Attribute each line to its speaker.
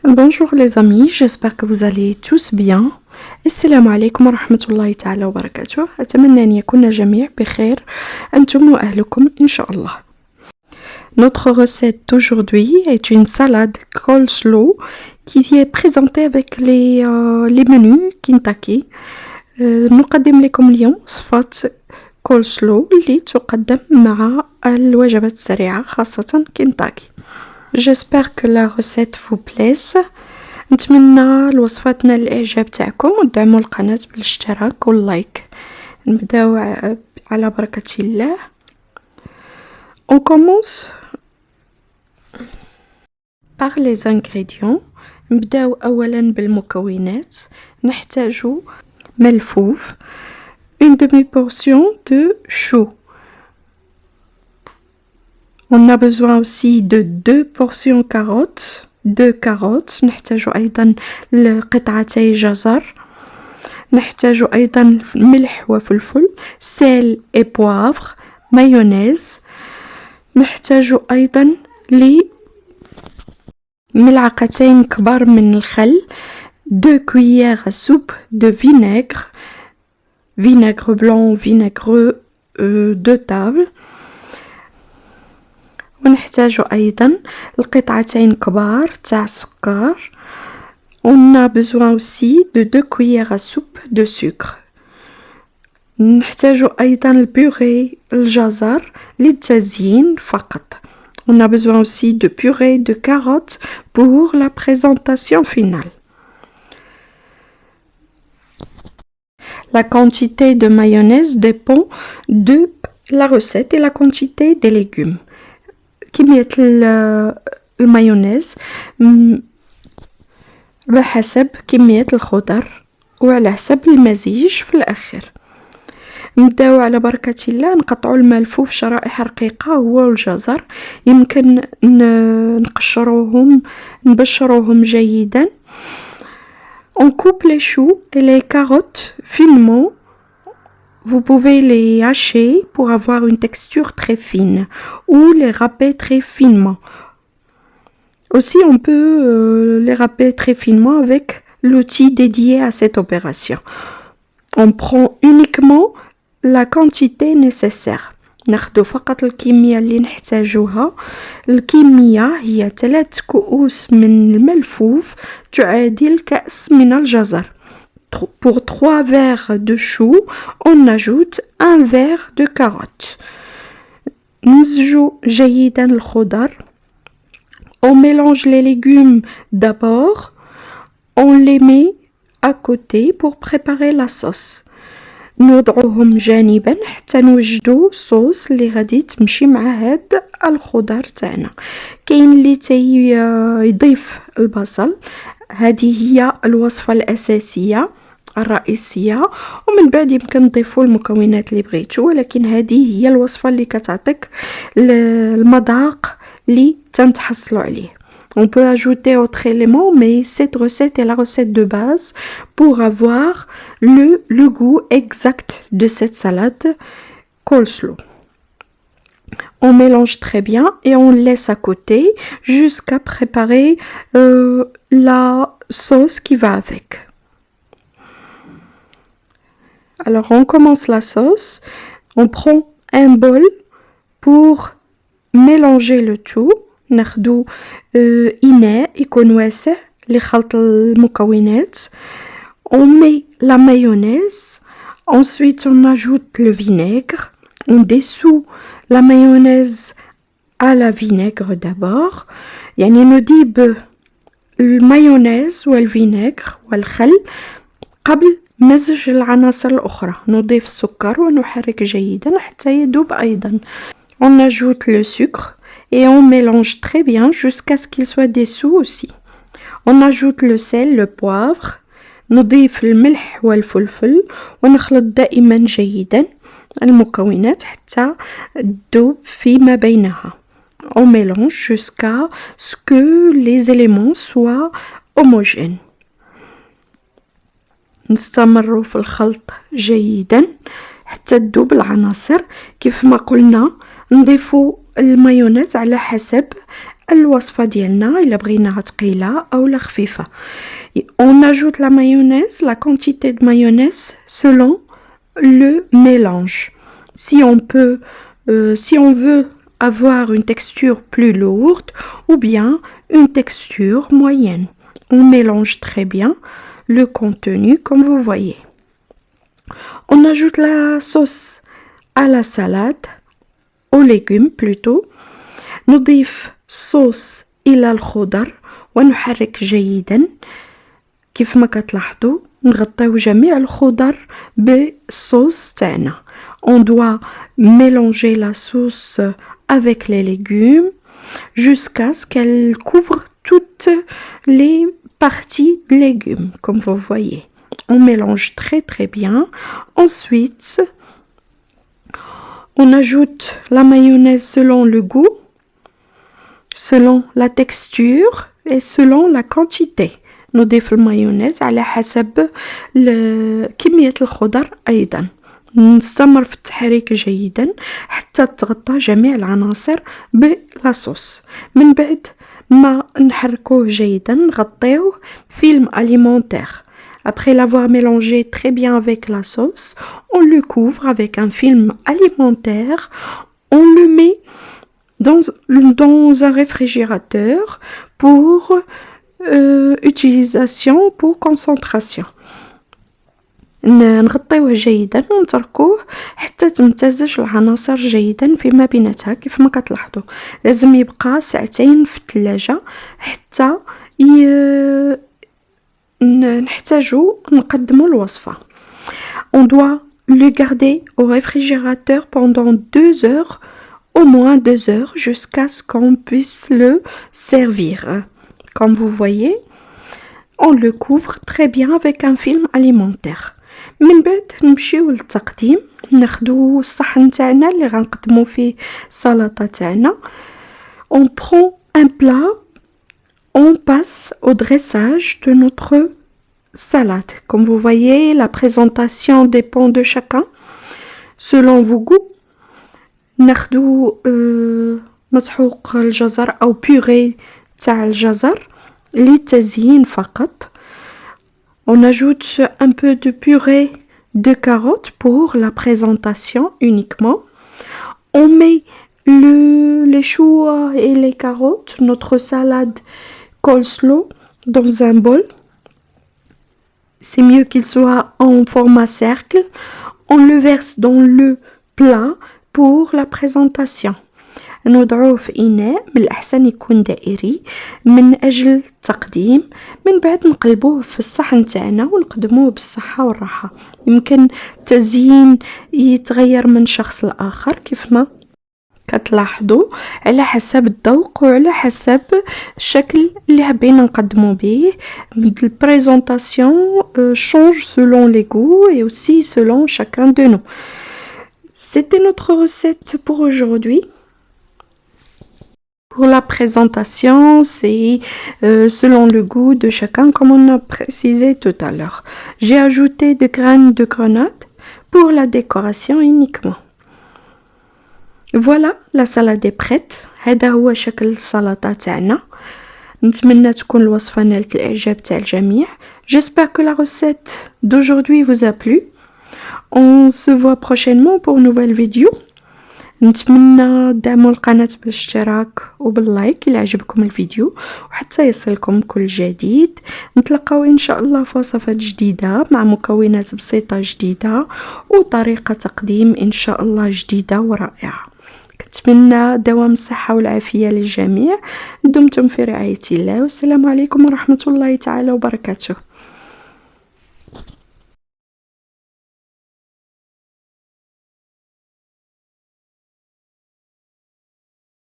Speaker 1: Bonjour les amis, j'espère que vous allez tous bien. السلام عليكم ورحمة الله تعالى وبركاته. أتمنى أن يكون الجميع بخير أنتم وأهلكم إن شاء الله. Notre recette d'aujourd'hui est une salade coleslaw qui est présentée avec les menus Kentucky. نقدم لكم اليوم وصفة coleslaw اللي تقدم مع الوجبات السريعة خاصة كنتاكي. J'espère que la recette vous plaise. نتمنى الوصفة تنال الإعجاب تاعكم ودعموا القناة بالاشتراك واللايك. نبداو على بركة الله. On commence par les ingrédients. نبداو أولا بالمكونات. نحتاج ملفوف, une demi-portion de chou. On a besoin aussi de 2 portions carottes, 2 carottes. نحتاج أيضا قطعتي جزر. نحتاج أيضا ملح وفلفل, sel et poivre, mayonnaise. نحتاج أيضا ملعقتين كبار من الخل, 2 cuillères à soupe de vinaigre, vinaigre blanc ou vinaigre de table. ونحتاج أيضا القطعتين كبار تاع سكر. On a besoin aussi de 2 cuillères à soupe de sucre. نحتاج أيضا البوري الجزر للتزيين فقط. On a besoin aussi de purée de carottes pour la présentation finale. La quantité de mayonnaise dépend de la recette et la quantité des légumes. كمية المايونيز بحسب كمية الخضر وعلى حسب المزيج في الأخير. نبداو على بركة الله. نقطعوا الملفوف شرائح رقيقة هو والجزر. يمكن نبشروهم جيدا. On coupe les choux et les carottes finement. Vous pouvez les hacher pour avoir une texture très fine ou les râper très finement. Aussi, on peut les râper très finement avec l'outil dédié à cette opération. On prend uniquement la quantité nécessaire. ناخدو فقط الكمية اللي نحتاجوها. الكمية هي 3 كؤوس من الملفوف تعادل كأس من الجزر. Pour 3 verres de choux, on ajoute 1 verre de carottes. نمزجو جيدا الخضر. On mélange les légumes d'abord. On les met à côté pour préparer la sauce. نوضعهم جانبا حتى نوجدو صوص اللي غادي تمشي مع هاد الخضر تاعنا. كاين اللي يضيف البصل. هذه هي الوصفة الأساسية الرئيسية, ومن بعد يمكن نضيفوا المكونات اللي بغيتو, ولكن هذه هي الوصفة اللي كتعطيك المذاق اللي تنتحصلوا عليه. On peut ajouter autres éléments, mais cette recette est la recette de base pour avoir le goût exact de cette salade coleslaw. On mélange très bien et on laisse à côté jusqu'à préparer la sauce qui va avec. Alors on commence la sauce. On prend un bol pour mélanger le tout. ناخدو إناء يكون واسع لخلط المكونات. On met la mayonnaise. Ensuite on ajoute le vinaigre. On dissout la mayonnaise à la vinaigre d'abord. يعني نذيب المايونيز والفينيغر والخل قبل مزج العناصر الأخرى. نضيف السكر ونحرك جيدا حتى يذوب أيضا. On ajoute le sucre et on mélange très bien jusqu'à ce qu'il soit dissous aussi. On ajoute le sel, le poivre. نضيف الملح والفلفل ونخلط دائما جيدا المكونات حتى تذوب فيما بينها. On mélange jusqu'à ce que les éléments soient homogènes. نستمر في الخلط جيدا حتى تذوب العناصر. كيف ما قلنا نضيفوا المايونيز على حسب الوصفة ديالنا إلا بغيناها ثقيلة أو خفيفة. On ajoute la mayonnaise, la quantité de mayonnaise selon le mélange. Si on veut avoir une texture plus lourde ou bien une texture moyenne. On mélange très bien le contenu comme vous voyez. On ajoute la sauce à la salade, aux légumes plutôt. نضيف صوص إلى الخضر ونحرك جيدا. كيف ما كتلاحظوا نغطيو جميع الخضر بالصوص تاعنا. On doit mélanger la sauce avec les légumes jusqu'à ce qu'elle couvre toutes les parties de légumes, comme vous voyez. On mélange très très bien. Ensuite, on ajoute la mayonnaise selon le goût, selon la texture et selon la quantité. نضيف المايونيز على حسب كمية الخضر أيضا. نستمر في التحريك جيدا حتى تغطى جميع العناصر بلاصوص. من بعد ما نحركوه جيدا نغطيوه فيلم alimentaire. Après l'avoir mélangé très bien avec la sauce, on le couvre avec un film alimentaire. On le met dans un réfrigérateur pour utilisation pour concentration. نغطيوه جيدا ونتركوه حتى تمتزج العناصر جيدا فيما بيناتها. كيف ما كتلاحظوا لازم يبقى ساعتين في الثلاجة حتى نحتاجوا نقدموا الوصفة. On doit le garder au réfrigérateur pendant 2 heures, au moins 2 heures, jusqu'à ce qu'on puisse le servir. Comme vous voyez, on le couvre très bien avec un film alimentaire. من بعد نمشيو للتقديم. ناخدو الصحن تاعنا اللي غنقدمو فيه السلطة تاعنا. On prend un plat, on passe au dressage de notre salade. Comme vous voyez, la présentation dépend de chacun selon vos goûts. ناخدو مسحوق الجزر أو بيوري تاع الجزر للتزيين فقط. On ajoute un peu de purée de carottes pour la présentation uniquement. On met les choux et les carottes, notre salade coleslaw, dans un bol. C'est mieux qu'il soit en format cercle. On le verse dans le plat pour la présentation. نوضعوه في إناء من الأحسن يكون دائري من أجل التقديم. من بعد نقلبوه في الصحن تاعنا ونقدموه بالصحة والراحة. يمكن التزيين يتغير من شخص لآخر كيف ما كتلاحظوا على حسب الذوق وعلى حسب الشكل اللي حابين نقدمو به. البريزونطاسيون change selon les goûts et aussi selon chacun de nous. C'était notre recette pour aujourd'hui. Pour la présentation, c'est selon le goût de chacun, comme on a précisé tout à l'heure. J'ai ajouté des graines de grenade pour la décoration uniquement. Voilà, la salade est prête. هذا هو شكل السلطة تاعنا. نتمنى تكون الوصفة نالت الإعجاب تاع الجميع. J'espère que la recette d'aujourd'hui vous a plu. On se voit prochainement pour une nouvelle vidéo. نتمنى دعموا القناة بالاشتراك وباللايك إلا عجبكم الفيديو وحتى يصلكم كل جديد. نتلقاو إن شاء الله في وصفات جديدة مع مكونات بسيطة جديدة وطريقة تقديم إن شاء الله جديدة ورائعة. كنتمنى دوام الصحة والعافية للجميع. دمتم في رعاية الله والسلام عليكم ورحمة الله تعالى وبركاته.